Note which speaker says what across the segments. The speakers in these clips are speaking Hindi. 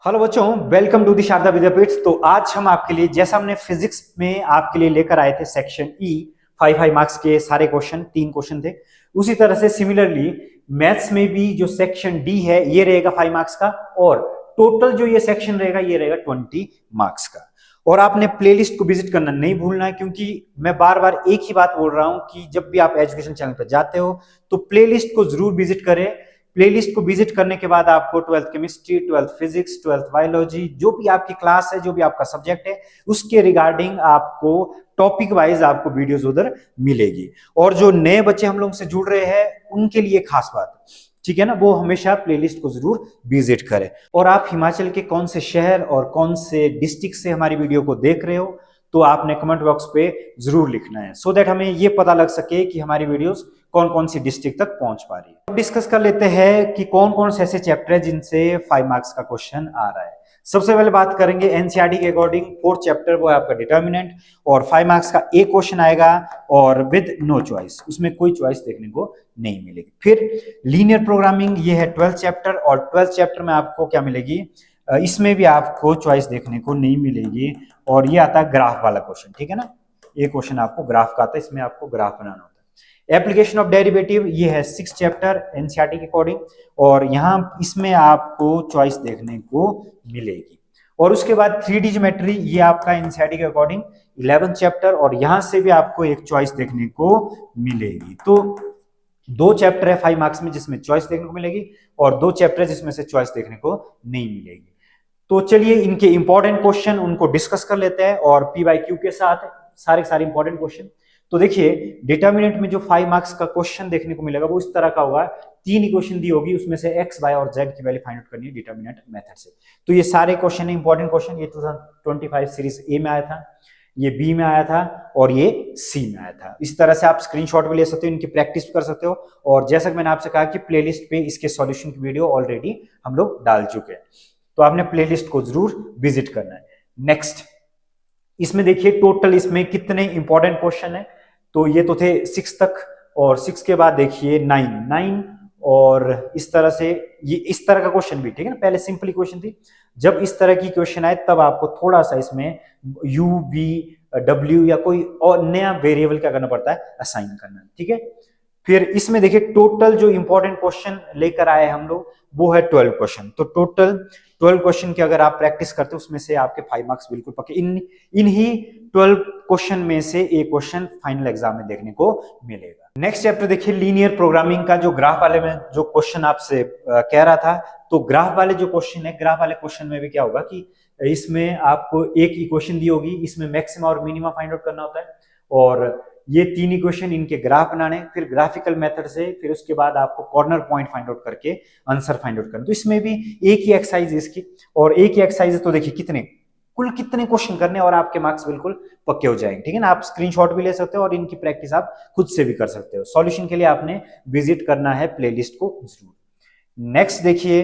Speaker 1: हेलो बच्चों, वेलकम टू दी शारदा विद्यापीठ। तो आज हम आपके लिए, जैसा हमने फिजिक्स में आपके लिए लेकर आए थे सेक्शन ई 5 मार्क्स के सारे क्वेश्चन, 3 क्वेश्चन थे, उसी तरह से सिमिलरली मैथ्स में भी जो सेक्शन डी है ये रहेगा 5 मार्क्स का, और टोटल जो ये सेक्शन रहेगा ये रहेगा 20 मार्क्स का। और आपने प्लेलिस्ट को विजिट करना नहीं भूलना है, क्योंकि मैं बार बार एक ही बात बोल रहा हूं कि जब भी आप एजुकेशन चैनल पर जाते हो तो प्लेलिस्ट को जरूर विजिट करें। प्लेलिस्ट को विजिट करने के बाद आपको 12th chemistry, 12th physics, 12th biology, जो भी आपकी क्लास है, जो भी आपका सब्जेक्ट है, उसके रिगार्डिंग आपको टॉपिक वाइज आपको वीडियोस उधर मिलेगी। और जो नए बच्चे हम लोग से जुड़ रहे हैं उनके लिए खास बात, ठीक है ना, वो हमेशा प्लेलिस्ट को जरूर विजिट करें। और आप हिमाचल के कौन से शहर और कौन से डिस्ट्रिक्ट से हमारी वीडियो को देख रहे हो तो आपने कमेंट बॉक्स पे जरूर लिखना है, सो दैट हमें ये पता लग सके कि हमारी वीडियोस कौन कौन सी डिस्ट्रिक्ट तक पहुंच पा रही है। अब डिस्कस कर लेते हैं कि कौन कौन से ऐसे चैप्टर है जिनसे 5 मार्क्स का क्वेश्चन आ रहा है। सबसे पहले बात करेंगे एनसीईआरटी के अकॉर्डिंग 4th चैप्टर, वो है आपका डिटर्मिनेंट, और 5 मार्क्स का एक क्वेश्चन आएगा और विद नो चॉइस, उसमें कोई चॉइस देखने को नहीं मिलेगी। फिर लीनियर प्रोग्रामिंग, ये है 12th चैप्टर, और 12th चैप्टर में आपको क्या मिलेगी, इसमें भी आपको चॉइस देखने को नहीं मिलेगी, और ये आता है ग्राफ वाला क्वेश्चन, ठीक है ना, ये क्वेश्चन आपको ग्राफ का आता है, इसमें आपको ग्राफ बनाना होता है। एप्लीकेशन ऑफ डेरिवेटिव, ये है 6th चैप्टर एनसीईआरटी के अकॉर्डिंग, और यहाँ इसमें आपको चॉइस देखने को मिलेगी। और उसके बाद 3D ज्योमेट्री, ये आपका एनसीईआरटी के अकॉर्डिंग 11th चैप्टर, और यहां से भी आपको एक चॉइस देखने को मिलेगी। तो 2 चैप्टर है 5 मार्क्स में जिसमें चॉइस देखने को मिलेगी, और 2 चैप्टर जिसमें से चॉइस देखने को नहीं मिलेगी। तो चलिए इनके इंपॉर्टेंट क्वेश्चन उनको डिस्कस कर लेते हैं, और PYQ के साथ सारे इंपॉर्टेंट क्वेश्चन। तो देखिए, डिटर्मिनेंट में जो 5 मार्क्स का क्वेश्चन देखने को मिलेगा वो इस तरह का होगा, 3 इक्वेशन दी होगी, उसमें से x, y और z की वैल्यू फाइंड आउट करनी है डिटर्मिनेंट मेथड से। तो ये सारे क्वेश्चन है इंपॉर्टेंट क्वेश्चन, ये 2025 सीरीज ए में आया था, ये बी में आया था, और ये सी में आया था। इस तरह से आप स्क्रीनशॉट भी ले सकते हो, इनकी प्रैक्टिस कर सकते हो। और जैसा कि मैंने आपसे कहा कि प्लेलिस्ट पे इसके सॉल्यूशन की वीडियो ऑलरेडी हम लोग डाल चुके हैं, तो आपने प्लेलिस्ट को जरूर विजिट करना है। नेक्स्ट, इसमें देखिए टोटल इसमें कितने इंपॉर्टेंट क्वेश्चन है। तो ये तो थे 6 तक, और 6 के बाद देखिए 9, और इस तरह से ये इस तरह का क्वेश्चन भी, ठीक है ना, पहले सिंपल इक्वेशन थी, जब इस तरह की क्वेश्चन आए तब आपको थोड़ा सा इसमें u, v, w या कोई और नया वेरिएबल क्या करना पड़ता है, असाइन करना, ठीक है। फिर इसमें देखिए टोटल जो इंपॉर्टेंट क्वेश्चन लेकर आए हम लोग वो है 12 क्वेश्चन। तो टोटल 12 क्वेश्चन की अगर आप प्रैक्टिस करते हो उसमें से आपके 5 मार्क्स बिल्कुल पक्के। इन ही 12 क्वेश्चन में से एक क्वेश्चन फाइनल एग्जाम में देखने को मिलेगा। नेक्स्ट चैप्टर देखिए लीनियर प्रोग्रामिंग का, जो ग्राफ वाले में जो क्वेश्चन आपसे कह रहा था, तो ग्राफ वाले जो क्वेश्चन है, ग्राफ वाले क्वेश्चन में भी क्या होगा कि इसमें आपको एक इक्वेशन दी होगी, इसमें मैक्सिमा और मिनिमा फाइंड आउट करना होता है, और ये 3 इक्वेशन इनके ग्राफ बनाने, फिर ग्राफिकल मेथड से, फिर उसके बाद आपको कॉर्नर पॉइंट फाइंड आउट करके आंसर फाइंड आउट करना। तो इसमें भी एक ही एक्सरसाइज इसकी, और एक ही एक्सरसाइज, तो देखिए कुल कितने क्वेश्चन करने और आपके मार्क्स बिल्कुल पक्के हो जाएंगे, ठीक है ना। आप स्क्रीनशॉट भी ले सकते हो और इनकी प्रैक्टिस आप खुद से भी कर सकते हो। सॉल्यूशन के लिए आपने विजिट करना है प्लेलिस्ट को जरूर। नेक्स्ट देखिए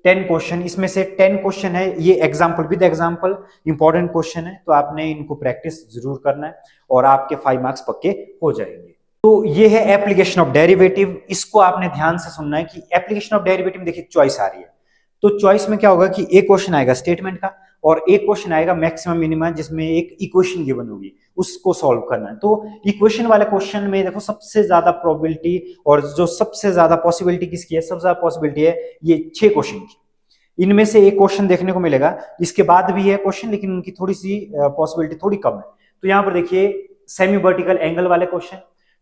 Speaker 1: 10 क्वेश्चन, इसमें से 10 क्वेश्चन है, ये example with example important question है, तो आपने इनको प्रैक्टिस जरूर करना है और आपके 5 मार्क्स पक्के हो जाएंगे। तो ये है एप्लीकेशन ऑफ डेरिवेटिव, इसको आपने ध्यान से सुनना है कि एप्लीकेशन ऑफ डेरिवेटिव देखिए चॉइस आ रही है, तो चॉइस में क्या होगा कि एक क्वेश्चन आएगा स्टेटमेंट का, और एक क्वेश्चन आएगा मैक्सिमम मिनिमा, जिसमें एक इक्वेशन गिवन होगी, उसको सॉल्व करना है। तो इक्वेशन वाले क्वेश्चन में देखो सबसे ज्यादा प्रोबेबिलिटी और जो सबसे ज्यादा पॉसिबिलिटी किसकी है, सबसे ज्यादा पॉसिबिलिटी है ये 6 क्वेश्चन की। इनमें से एक क्वेश्चन देखने को मिलेगा, इसके बाद भी है क्वेश्चन, लेकिन उनकी थोड़ी सी पॉसिबिलिटी थोड़ी कम है। तो यहाँ पर देखिए सेमी वर्टिकल एंगल वाले क्वेश्चन,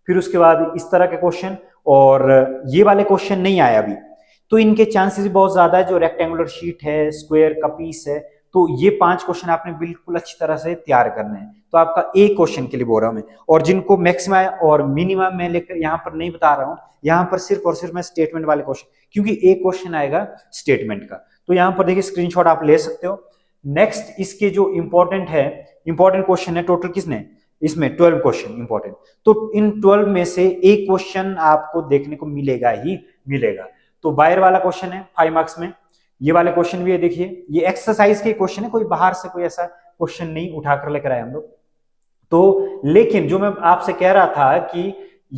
Speaker 1: फिर उसके बाद इस तरह के क्वेश्चन, और ये वाले क्वेश्चन नहीं आए अभी, तो इनके चांसेस बहुत ज्यादा है। जो रेक्टेंगुलर शीट है, स्क्वायर का पीस है, तो ये 5 क्वेश्चन आपने बिल्कुल अच्छी तरह से तैयार करने हैं। तो आपका एक क्वेश्चन के लिए बोल रहा हूं मैं, और जिनको मैक्सिमा और मिनिमम में लेकर यहाँ पर नहीं बता रहा हूं, यहाँ पर सिर्फ और सिर्फ मैं स्टेटमेंट वाले क्वेश्चन, क्योंकि एक क्वेश्चन आएगा स्टेटमेंट का। तो यहाँ पर देखिए स्क्रीनशॉट आप ले सकते हो। नेक्स्ट इसके जो इंपॉर्टेंट क्वेश्चन है टोटल किसने, इसमें 12 क्वेश्चन इंपॉर्टेंट, तो इन 12 में से एक क्वेश्चन आपको देखने को मिलेगा ही मिलेगा। तो बायर वाला क्वेश्चन है 5 मार्क्स में, ये वाले क्वेश्चन भी है, देखिए ये एक्सरसाइज के क्वेश्चन है, कोई बाहर से कोई ऐसा क्वेश्चन नहीं उठाकर लेकर आए हम लोग। तो लेकिन जो मैं आपसे कह रहा था कि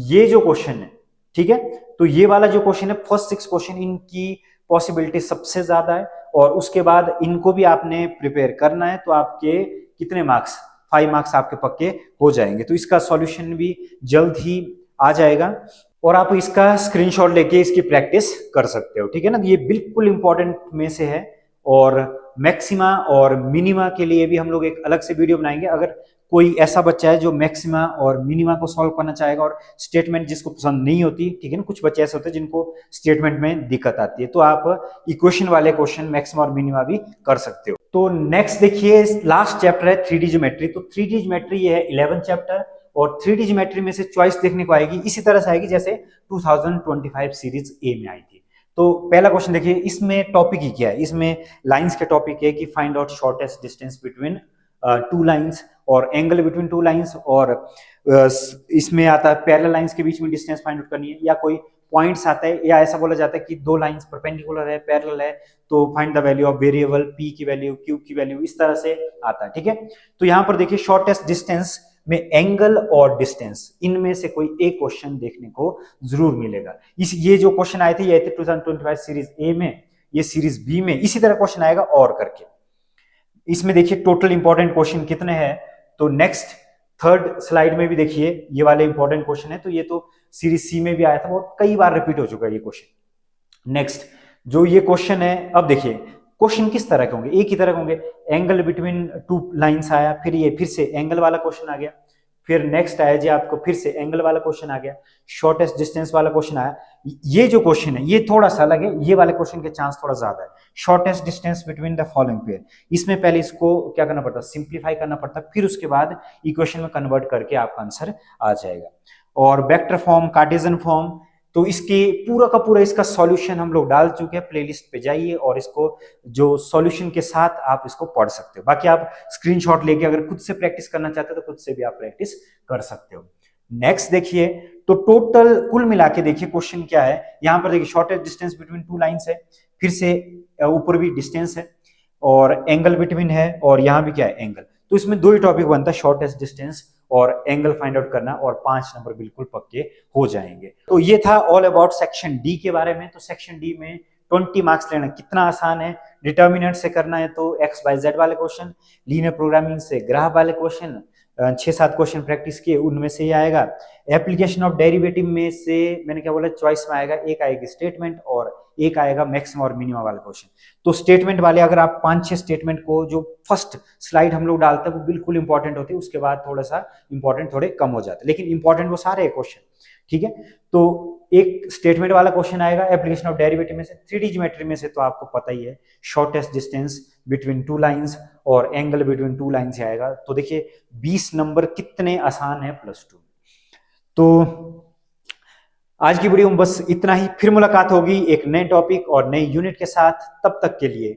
Speaker 1: ये जो क्वेश्चन है, ठीक है, तो ये वाला जो क्वेश्चन है फर्स्ट 6 क्वेश्चन, इनकी पॉसिबिलिटी सबसे ज्यादा है, और उसके बाद इनको भी आपने प्रिपेयर करना है, तो आपके कितने मार्क्स, 5 मार्क्स आपके पक्के हो जाएंगे। तो इसका सॉल्यूशन भी जल्द ही आ जाएगा और आप इसका स्क्रीनशॉट लेके इसकी प्रैक्टिस कर सकते हो, ठीक है ना। ये बिल्कुल इंपॉर्टेंट में से है और मैक्सिमा और मिनिमा के लिए भी हम लोग एक अलग से वीडियो बनाएंगे। अगर कोई ऐसा बच्चा है जो मैक्सिमा और मिनिमा को सॉल्व करना चाहेगा और स्टेटमेंट जिसको पसंद नहीं होती, ठीक है ना, कुछ बच्चे ऐसे होते हैं जिनको स्टेटमेंट में दिक्कत आती है, तो आप इक्वेशन वाले क्वेश्चन मैक्सिमा और मिनिमा भी कर सकते हो। तो नेक्स्ट देखिए, लास्ट चैप्टर है 3D ज्योमेट्री। तो 3D ज्योमेट्री ये है 11th चैप्टर और 3D ज्योमेट्री में से चॉइस देखने को आएगी इसी तरह से आएगी जैसे 2025 सीरीज ए में आई थी। तो पहला क्वेश्चन देखिए, इसमें टॉपिक ही क्या है, इसमें लाइंस के टॉपिक है कि find out shortest distance between two lines और एंगल बिटवीन टू लाइंस, और इसमें आता है पैरेलल लाइंस के बीच में डिस्टेंस फाइंड आउट करनी है, या कोई पॉइंट्स आता है, या ऐसा बोला जाता है कि दो लाइंस परपेंडिकुलर है, पैरेलल है, तो find the value of variable P की वैल्यू, क्यू की वैल्यू, इस तरह से आता है, ठीक है। तो यहाँ पर देखिए शॉर्टेस्ट डिस्टेंस में एंगल और डिस्टेंस, इनमें से कोई एक क्वेश्चन देखने को जरूर मिलेगा। ये जो क्वेश्चन आए थे ये आए थे 2025 सीरीज ए में, ये सीरीज बी में इसी तरह क्वेश्चन आएगा और करके। इसमें देखिए टोटल इंपॉर्टेंट क्वेश्चन कितने हैं, तो नेक्स्ट थर्ड स्लाइड में भी देखिए ये वाले इंपॉर्टेंट क्वेश्चन है। तो ये तो सीरीज सी में भी आया था, बहुत कई बार रिपीट हो चुका है ये क्वेश्चन। नेक्स्ट जो ये क्वेश्चन है, अब देखिए क्वेश्चन किस तरह के होंगे, एक ही तरह के होंगे। एंगल बिटवीन टू लाइंस आया, फिर ये फिर से एंगल वाला क्वेश्चन आ गया, फिर नेक्स्ट आया जी आपको फिर से एंगल वाला क्वेश्चन आ गया, शॉर्टेस्ट डिस्टेंस वाला क्वेश्चन आया। ये जो क्वेश्चन है ये थोड़ा सा अलग है, ये वाले क्वेश्चन के चांस थोड़ा ज्यादा है। Shortest distance between the following pair, इसमें पहले इसको क्या करना पड़ता है, सिंप्लीफाई करना पड़ता है, फिर उसके बाद इक्वेशन में कन्वर्ट करके आपका आंसर आ जाएगा। और वेक्टर फॉर्म, कार्टेशियन फॉर्म, तो इसके पूरा का पूरा इसका सॉल्यूशन हम लोग डाल चुके हैं, प्लेलिस्ट पे जाइए और इसको जो सॉल्यूशन के साथ आप इसको पढ़ सकते हो। बाकी आप स्क्रीनशॉट लेके अगर खुद से प्रैक्टिस करना चाहते हो तो खुद से भी आप प्रैक्टिस कर सकते हो। नेक्स्ट देखिए, तो टोटल कुल मिला के देखिए क्वेश्चन क्या है। यहाँ पर देखिए shortest distance between two lines है, फिर से ऊपर भी डिस्टेंस है और एंगल बिटवीन है, और यहाँ भी क्या है, एंगल। तो इसमें दो ही टॉपिक बनता है, शॉर्टेस्ट डिस्टेंस और एंगल फाइंड आउट करना, और 5 नंबर बिल्कुल पक्के हो जाएंगे। तो ये था ऑल अबाउट सेक्शन डी के बारे में। तो सेक्शन डी में 20 मार्क्स लेना कितना आसान है। डिटर्मिनेंट से करना है तो एक्स बाय जेड वाले क्वेश्चन, लीनियर प्रोग्रामिंग से ग्राफ वाले क्वेश्चन, 6-7 क्वेश्चन प्रैक्टिस किए उनमें से ही आएगा। एप्लीकेशन ऑफ डेरिवेटिव में से मैंने क्या बोला, चॉइस में आएगा, एक आएगी स्टेटमेंट और एक आएगा मैक्सिमम और मिनिमम वाला क्वेश्चन। तो स्टेटमेंट वाले अगर आप 5-6 स्टेटमेंट को, जो फर्स्ट स्लाइड हम लोग डालते हैं वो बिल्कुल इंपॉर्टेंट होती है, उसके बाद थोड़ा सा इंपॉर्टेंट थोड़े कम हो जाते हैं, लेकिन इंपॉर्टेंट वो सारे क्वेश्चन, ठीक है। तो एक स्टेटमेंट वाला क्वेश्चन आएगा एप्लीकेशन ऑफ डेरिवेटिव में से। 3D ज्योमेट्री में से तो आपको पता ही है, shortest distance between two lines और एंगल बिटवीन टू लाइंस आएगा। तो देखिए 20 नंबर कितने आसान है +2। तो आज की वीडियो में बस इतना ही, फिर मुलाकात होगी एक नए टॉपिक और नई यूनिट के साथ। तब तक के लिए